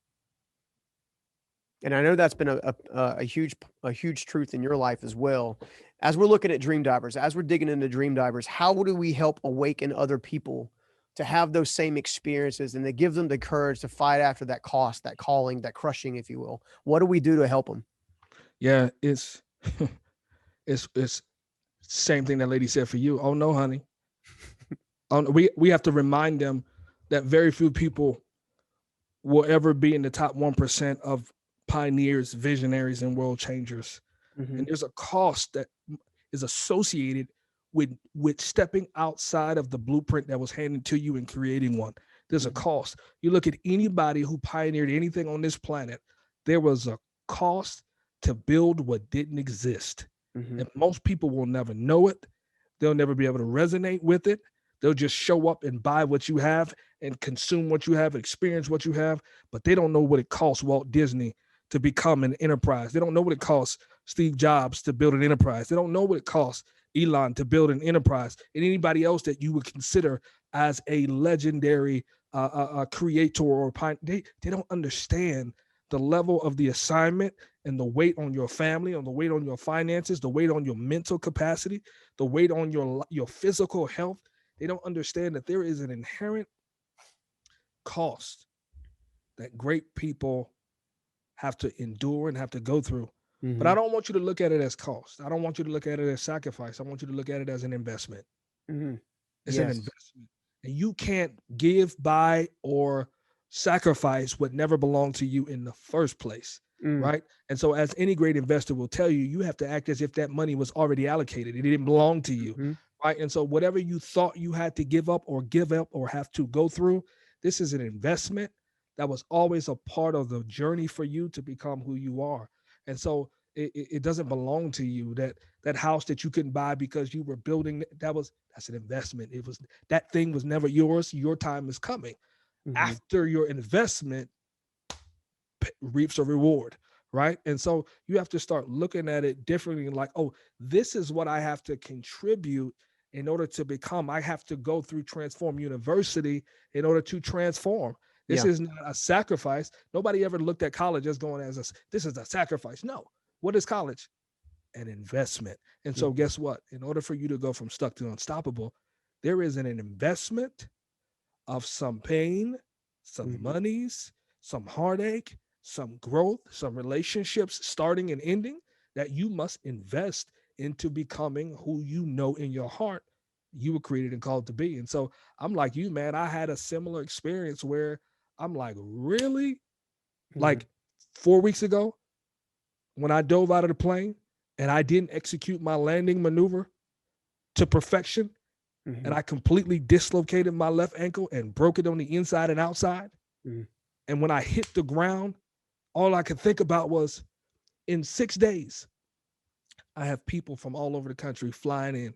And I know that's been a huge truth in your life as well. As we're looking at DreamDivers, as we're digging into DreamDivers, how do we help awaken other people to have those same experiences and to give them the courage to fight after that cost, that calling, that crushing, if you will? What do we do to help them? Yeah, it's it's same thing that lady said for you. Oh no, honey. We have to remind them that very few people will ever be in the top 1% of pioneers, visionaries, and world changers. Mm-hmm. And there's a cost that is associated with stepping outside of the blueprint that was handed to you and creating one. There's a cost. You look at anybody who pioneered anything on this planet, there was a cost to build what didn't exist. Mm-hmm. And most people will never know it. They'll never be able to resonate with it. They'll just show up and buy what you have and consume what you have, experience what you have, but they don't know what it costs Walt Disney to become an enterprise. They don't know what it costs Steve Jobs to build an enterprise. They don't know what it costs Elon to build an enterprise and anybody else that you would consider as a legendary a creator or they don't understand the level of the assignment and the weight on your family, on the weight on your finances, the weight on your mental capacity, the weight on your physical health. They don't understand that there is an inherent cost that great people have to endure and have to go through. But I Mm-hmm. don't want you to look at it as cost. I don't want you to look at it as sacrifice. I want you to look at it as an investment. Mm-hmm. It's an Yes. investment. And you can't give, buy, or sacrifice what never belonged to you in the first place. Mm. Right. And so, as any great investor will tell you, you have to act as if that money was already allocated. It didn't belong to you. Mm-hmm. Right. And so, whatever you thought you had to give up or have to go through, this is an investment that was always a part of the journey for you to become who you are. And so, it doesn't belong to you. That house that you couldn't buy because you were building, that's an investment. It was, that thing was never yours. Your time is coming. Mm-hmm. After your investment reaps a reward, right? And so you have to start looking at it differently, like, oh, this is what I have to contribute in order to become. I have to go through Transform University in order to transform. This Yeah. is not a sacrifice. Nobody ever looked at college as going as this is a sacrifice. No. What is college? An investment. And so Mm-hmm. guess what? In order for you to go from stuck to unstoppable, there is an investment of some pain, some Mm-hmm. monies, some heartache, some growth, some relationships starting and ending that you must invest into becoming who you know in your heart you were created and called to be. And so I'm like you, man. I had a similar experience where I'm like, really? Mm-hmm. Like 4 weeks ago, when I dove out of the plane and I didn't execute my landing maneuver to perfection, Mm-hmm. and I completely dislocated my left ankle and broke it on the inside and outside. Mm-hmm. And when I hit the ground, all I could think about was, in 6 days, I have people from all over the country flying in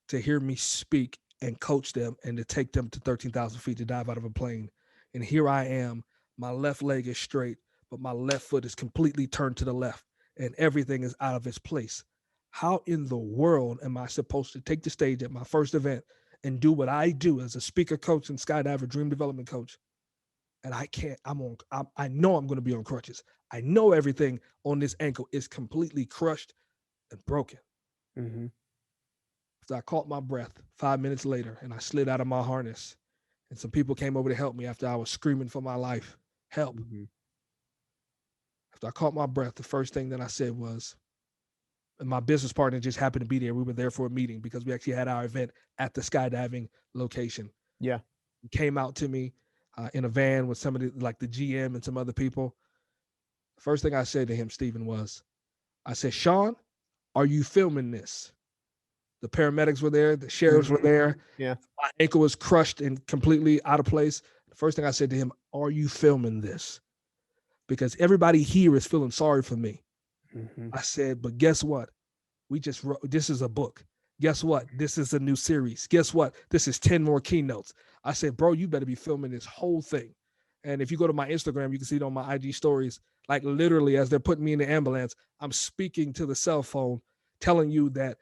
to hear me speak and coach them and to take them to 13,000 feet to dive out of a plane. And here I am, my left leg is straight, but my left foot is completely turned to the left and everything is out of its place. How in the world am I supposed to take the stage at my first event and do what I do as a speaker coach and skydiver dream development coach? And I can't, I know I'm going to be on crutches. I know everything on this ankle is completely crushed and broken. Mm-hmm. So I caught my breath 5 minutes later and I slid out of my harness. And some people came over to help me after I was screaming for my life. Help. Mm-hmm. After I caught my breath, the first thing that I said was, and my business partner just happened to be there. We were there for a meeting because we actually had our event at the skydiving location. Yeah. He came out to me in a van with some of the, like the GM and some other people. The first thing I said to him, Stephen, was, I said, Sean, are you filming this? The paramedics were there, the sheriffs were Mm-hmm. there. Yeah. My ankle was crushed and completely out of place. The first thing I said to him, are you filming this? Because everybody here is feeling sorry for me. Mm-hmm. I said, but guess what? We just wrote, this is a book. Guess what? This is a new series. Guess what? This is 10 more keynotes. I said, bro, you better be filming this whole thing. And if you go to my Instagram, you can see it on my IG stories. Like literally, as they're putting me in the ambulance, I'm speaking to the cell phone, telling you that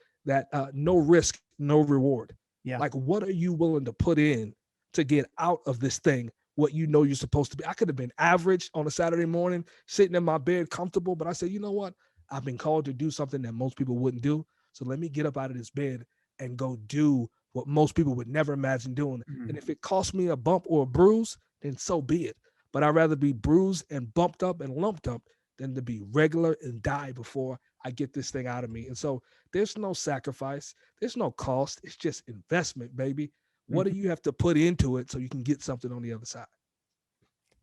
no risk, no reward. Yeah. Like, what are you willing to put in to get out of this thing? What you know you're supposed to be. I could have been average on a Saturday morning, sitting in my bed, comfortable. But I said, you know what? I've been called to do something that most people wouldn't do. So let me get up out of this bed and go do what most people would never imagine doing. Mm-hmm. And if it costs me a bump or a bruise, then so be it. But I'd rather be bruised and bumped up and lumped up than to be regular and die before I get this thing out of me. And so there's no sacrifice, there's no cost. It's just investment, baby. What do Mm-hmm. you have to put into it so you can get something on the other side?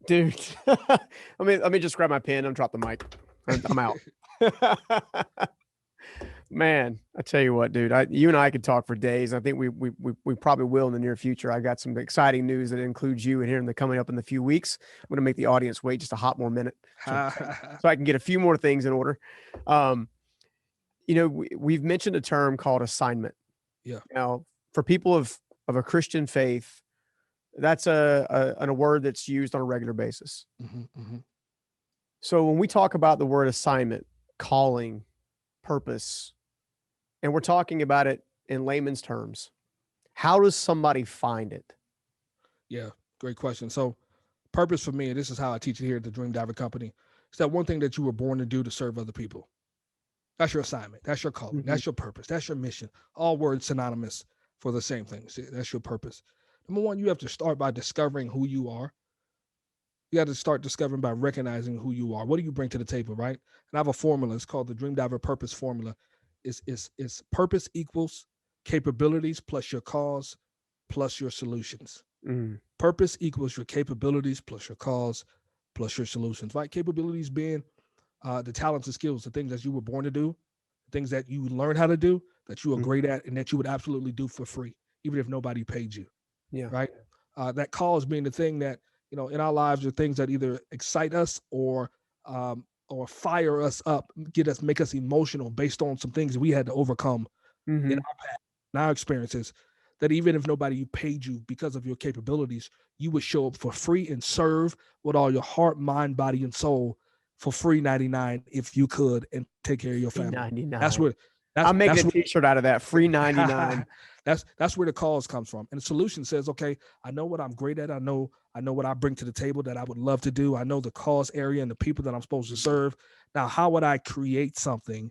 Dude, let me just grab my pen and drop the mic. I'm out. Man, I tell you what, dude, you and I could talk for days. I think we probably will in the near future. I got some exciting news that includes you in here in the coming up in the few weeks. I'm going to make the audience wait just a hot more minute so I can get a few more things in order. Um, we've mentioned a term called assignment. Yeah. Now, for people of a Christian faith, that's a word that's used on a regular basis. Mm-hmm, mm-hmm. So when we talk about the word assignment, calling, purpose, and we're talking about it in layman's terms, how does somebody find it? Yeah. Great question. So, purpose for me, and this is how I teach it here at the Dream Diver Company, is that one thing that you were born to do to serve other people. That's your assignment. That's your calling. Hmm. That's your purpose. That's your mission. All words synonymous for the same thing. See, that's your purpose. Number one, you have to start by discovering who you are. You got to start discovering by recognizing who you are. What do you bring to the table, right? And I have a formula. It's called the Dream Diver Purpose Formula. It's purpose equals capabilities plus your cause plus your solutions. Hmm. Purpose equals your capabilities plus your cause plus your solutions, right? Capabilities being the talents and skills, the things that you were born to do, the things that you learn how to do, that you are Hmm. great at, and that you would absolutely do for free, even if nobody paid you, Yeah. right? That cause being the thing that, in our lives are things that either excite us or fire us up, make us emotional based on some things we had to overcome in Hmm. our past, in our experiences, that even if nobody paid you because of your capabilities, you would show up for free and serve with all your heart, mind, body, and soul for free 99 if you could and take care of your Free family. That's 99. where I'm that's making a where t-shirt out of that. Free 99. that's where the cause comes from. And the solution says, okay, I know what I'm great at. I know what I bring to the table that I would love to do. I know the cause area and the people that I'm supposed to serve. Now, how would I create something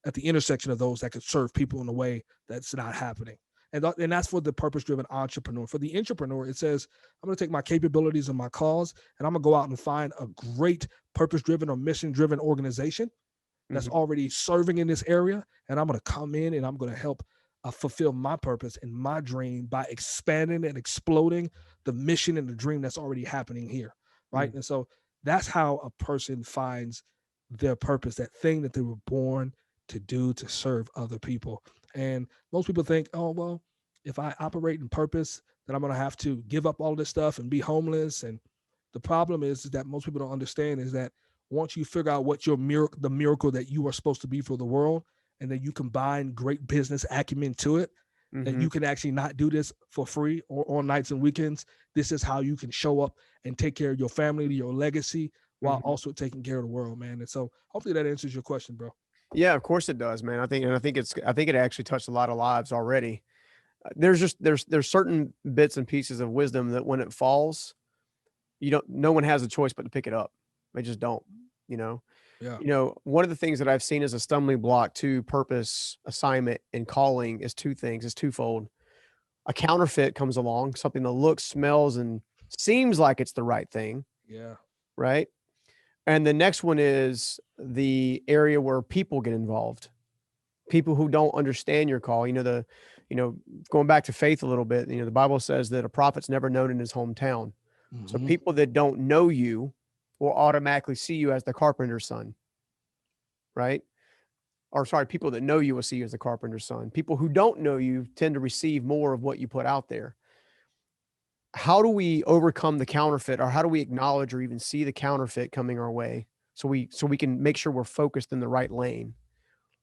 at the intersection of those that could serve people in a way that's not happening? And that's for the purpose-driven entrepreneur. For the entrepreneur, it says, I'm going to take my capabilities and my cause, and I'm going to go out and find a great purpose-driven or mission-driven organization that's Hmm. already serving in this area, and I'm going to come in and I'm going to help fulfill my purpose and my dream by expanding and exploding the mission and the dream that's already happening here, right? And so that's how a person finds their purpose, that thing that they were born to do to serve other people. And most people think, oh, well, if I operate in purpose, then I'm going to have to give up all this stuff and be homeless. And the problem is that most people don't understand is that once you figure out what your miracle, the miracle that you are supposed to be for the world, and then you combine great business acumen to it, that Hmm. you can actually not do this for free or on nights and weekends. This is how you can show up and take care of your family, your legacy, while Hmm. also taking care of the world, man. And so hopefully that answers your question, bro. Yeah, of course it does, man. I think it actually touched a lot of lives already. There's certain bits and pieces of wisdom that when it falls, no one has a choice but to pick it up. They just don't, you know. Yeah. One of the things that I've seen as a stumbling block to purpose, assignment, and calling is two things. It's twofold. A counterfeit comes along, something that looks, smells, and seems like it's the right thing, Yeah. right? And the next one is the area where people get involved. People who don't understand your call. You know, going back to faith a little bit, the Bible says that a prophet's never known in his hometown. So Hmm. people that don't know you will automatically see you as the carpenter's son, right? Or sorry, people that know you will see you as the carpenter's son. People who don't know you tend to receive more of what you put out there. How do we overcome the counterfeit, or how do we acknowledge or even see the counterfeit coming our way so we can make sure we're focused in the right lane?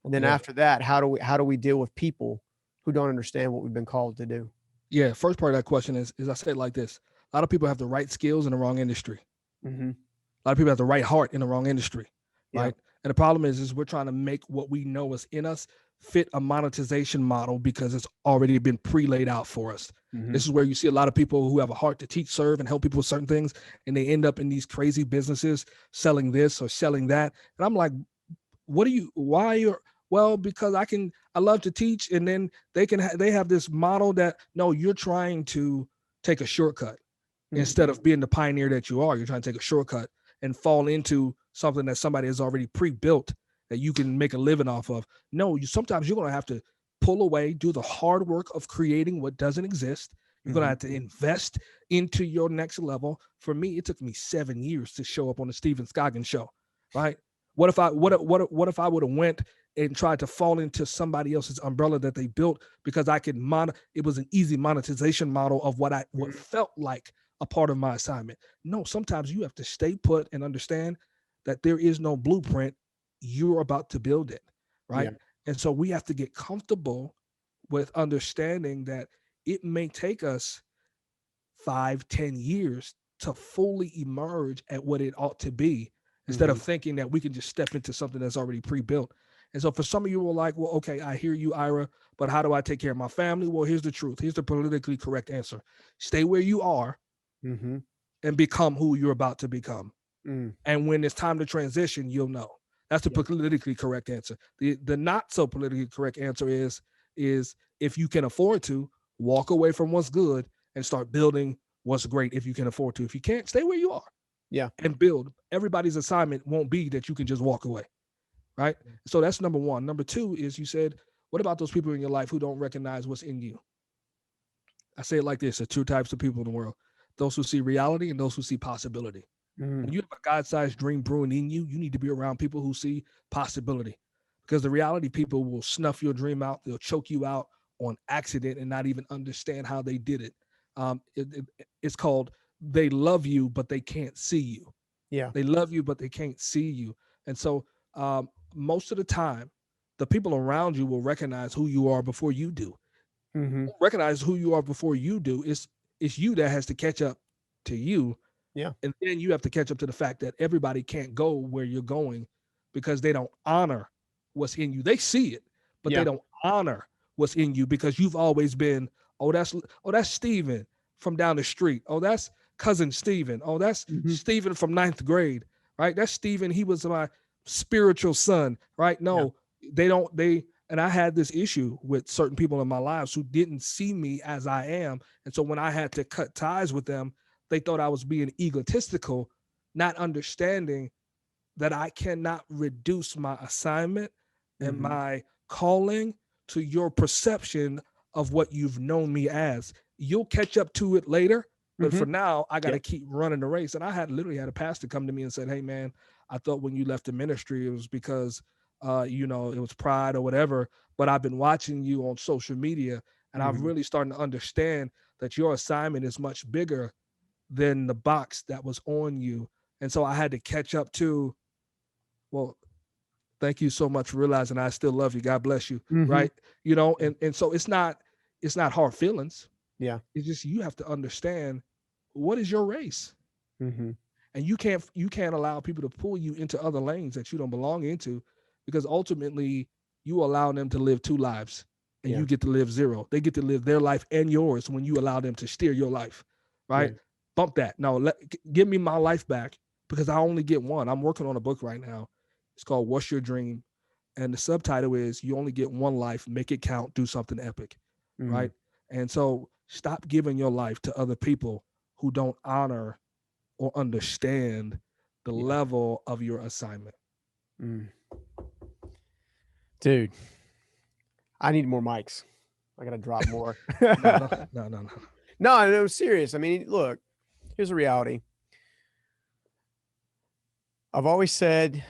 And then Yeah. after that, how do we deal with people who don't understand what we've been called to do? Yeah. First part of that question is I said it like this. A lot of people have the right skills in the wrong industry. Hmm. A lot of people have the right heart in the wrong industry, Yeah. right? And the problem is we're trying to make what we know is in us fit a monetization model because it's already been pre-laid out for us. This Hmm. is where you see a lot of people who have a heart to teach, serve, and help people with certain things, and they end up in these crazy businesses selling this or selling that. And I'm like, what do you? Why are you? Well, because I love to teach, and then they have this model that no, you're trying to take a shortcut Hmm. instead of being the pioneer that you are. You're trying to take a shortcut and fall into something that somebody has already pre-built that you can make a living off of. No, sometimes you're going to have to pull away, do the hard work of creating what doesn't exist. You're going to Hmm. have to invest into your next level. For me, it took me 7 years to show up on the Stephen Scoggins show, right? What if I would have went and tried to fall into somebody else's umbrella that they built because I could it was an easy monetization model of what felt like a part of my assignment. No, sometimes you have to stay put and understand that there is no blueprint. You're about to build it, right? Yeah. And so we have to get comfortable with understanding that it may take us 5, 10 years to fully emerge at what it ought to be instead Hmm. of thinking that we can just step into something that's already pre-built. And so for some of you are like, well, okay, I hear you, Ira, but how do I take care of my family? Well, here's the truth. Here's the politically correct answer. Stay where you are Mm-hmm. and become who you're about to become. Mm. And when it's time to transition, you'll know. That's the Yeah. politically correct answer. The not so politically correct answer is if you can afford to, walk away from what's good and start building what's great if you can afford to. If you can't, stay where you are Yeah. and build. Everybody's assignment won't be that you can just walk away, right? So that's number one. Number two is you said, what about those people in your life who don't recognize what's in you? I say it like this: there are two types of people in the world: those who see reality and those who see possibility. Mm. When you have a God-sized dream brewing in you, you need to be around people who see possibility. Because the reality people will snuff your dream out, they'll choke you out on accident and not even understand how they did it. It's called they love you, but they can't see you. Yeah. They love you, but they can't see you. And so most of the time, the people around you will recognize who you are before you do. Mm-hmm. Recognize who you are before you do. It's you that has to catch up to you, Yeah. and then you have to catch up to the fact that everybody can't go where you're going because they don't honor what's in you. They see it, but they Yeah. don't honor what's in you because you've always been, that's Steven from down the street. Oh, that's cousin Steven. Oh, that's Mm-hmm. Steven from ninth grade, right? That's Steven. He was my spiritual son, right? Yeah. No, they and I had this issue with certain people in my lives who didn't see me as I am. And so when I had to cut ties with them, they thought I was being egotistical, not understanding that I cannot reduce my assignment and Mm-hmm. my calling to your perception of what you've known me as. You'll catch up to it later, but Mm-hmm. for now, I got Yeah. to keep running the race. And I had literally had a pastor come to me and said, "Hey, man, I thought when you left the ministry, it was because, it was pride or whatever. But I've been watching you on social media, and I've Mm-hmm. really starting to understand that your assignment is much bigger than the box that was on you." And so I had to catch up to, well, thank you so much for realizing I still love you. God bless you. Mm-hmm. Right. And so it's not hard feelings. Yeah. It's just you have to understand what is your race. Mm-hmm. And you can't allow people to pull you into other lanes that you don't belong into, because ultimately you allow them to live two lives and Yeah. you get to live zero. They get to live their life and yours when you allow them to steer your life, Yeah. right? Bump that. No, give me my life back, because I only get one. I'm working on a book right now. It's called What's Your Dream? And the subtitle is You Only Get One Life, Make It Count, Do Something Epic, Mm. right? And so stop giving your life to other people who don't honor or understand the Yeah. level of your assignment. Mm. Dude, I need more mics. I gotta drop more. No, no, no, no, no. No, no, serious. I mean, look, here's the reality. I've always said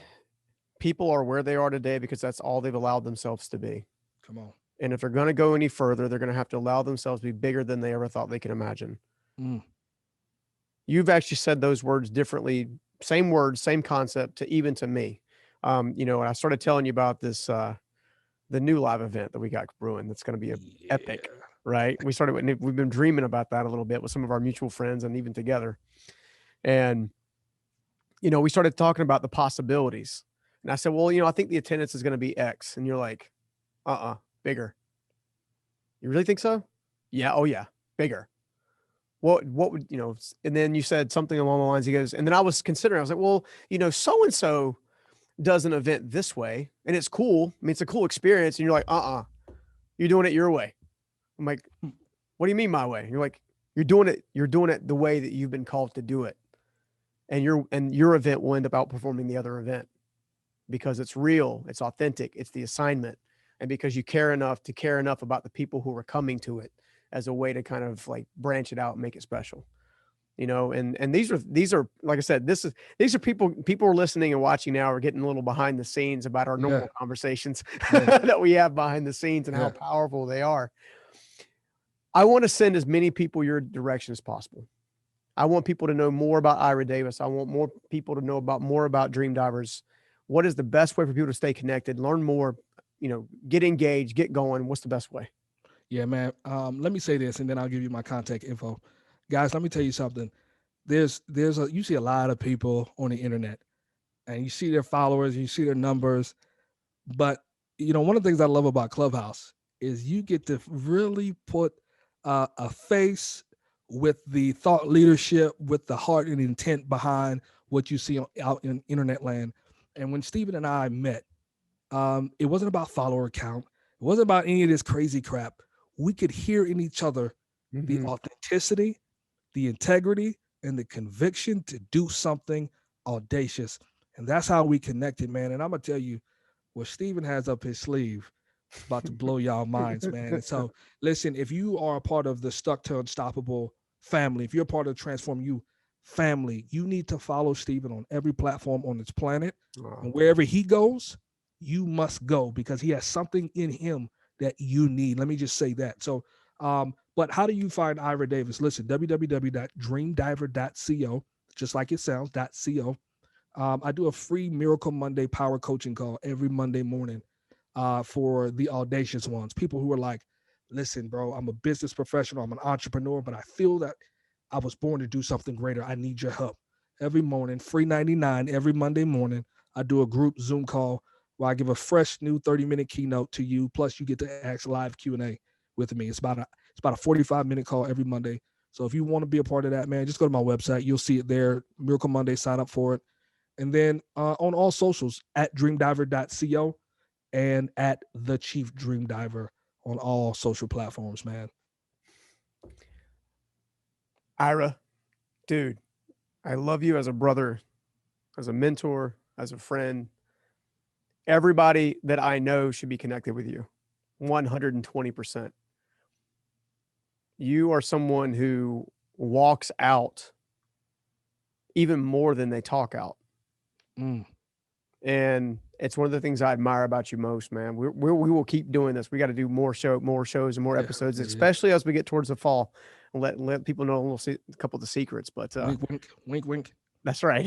people are where they are today because that's all they've allowed themselves to be. Come on. And if they're going to go any further, they're going to have to allow themselves to be bigger than they ever thought they can imagine. Mm. You've actually said those words differently, same words, same concept to even to me. And I started telling you about this, the new live event that we got brewing. That's going to be a Yeah. epic, right? We've been dreaming about that a little bit with some of our mutual friends and even together. And, we started talking about the possibilities. And I said, well, I think the attendance is going to be X. And you're like, bigger. You really think so? Yeah. Oh yeah. Bigger. What would, and then you said something along the lines, he goes, and then I was considering, I was like, well, so-and-so does an event this way and it's cool. I mean, it's a cool experience. And you're like, you're doing it your way. I'm like, what do you mean my way? You're like, you're doing it the way that you've been called to do it. And your event will end up outperforming the other event because it's real, it's authentic, it's the assignment. And because you care enough about the people who are coming to it as a way to kind of like branch it out and make it special. And these are like I said, these are people are listening and watching now are getting a little behind the scenes about our Yeah. normal conversations Yeah. that we have behind the scenes and how Yeah. powerful they are. I want to send as many people your direction as possible. I want people to know more about Ira Davis. I want more people to know more about DreamDivers. What is the best way for people to stay connected, learn more, get engaged, get going? What's the best way? Yeah, man. Let me say this and then I'll give you my contact info. Guys, let me tell you something. You see a lot of people on the internet and you see their followers, you see their numbers, but one of the things I love about Clubhouse is you get to really put a face with the thought leadership, with the heart and intent behind what you see out in internet land. And when Stephen and I met, it wasn't about follower count. It wasn't about any of this crazy crap. We could hear in each other the Mhm. authenticity, the integrity, and the conviction to do something audacious. And that's how we connected, man. And I'm gonna tell you, what Steven has up his sleeve is about to blow y'all minds, man. And so, listen, if you are a part of the Stuck to Unstoppable family, if you're a part of the Transform You family, you need to follow Steven on every platform on this planet. Wow. And wherever he goes, you must go because he has something in him that you need. Let me just say that. So, but how do you find Ira Davis? Listen, www.dreamdiver.co, just like it sounds, .co. I do a free Miracle Monday power coaching call every Monday morning for the audacious ones. People who are like, listen, bro, I'm a business professional, I'm an entrepreneur, but I feel that I was born to do something greater. I need your help. Every morning, free 99 every Monday morning. I do a group Zoom call where I give a fresh new 30-minute keynote to you. Plus, you get to ask live Q&A with me. It's about a 45-minute call every Monday. So if you want to be a part of that, man, just go to my website. You'll see it there. Miracle Monday, sign up for it. And then on all socials at dreamdiver.co and at the Chief Dream Diver on all social platforms, man. Ira, dude, I love you as a brother, as a mentor, as a friend. Everybody that I know should be connected with you 120%. You are someone who walks out even more than they talk out. Mm, And it's one of the things I admire about you most, man. We will keep doing this. We got to do more shows and more yeah, episodes, yeah. especially as we get towards the fall, and let people know a couple of the secrets. But Wink, wink, wink, wink. that's right.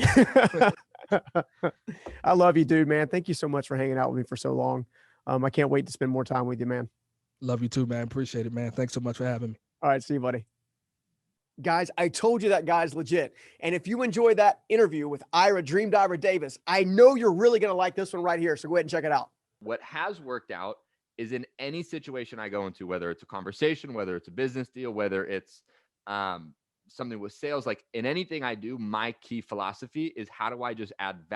I love you, dude, man. Thank you so much for hanging out with me for so long. I can't wait to spend more time with you, man. Love you too, man. Appreciate it, man. Thanks so much for having me. All right, see you, buddy. Guys, I told you that guy's legit. And if you enjoyed that interview with Ira DreamDiver Davis, I know you're really going to like this one right here. So go ahead and check it out. What has worked out is in any situation I go into, whether it's a conversation, whether it's a business deal, whether it's something with sales, like in anything I do, my key philosophy is how do I just add value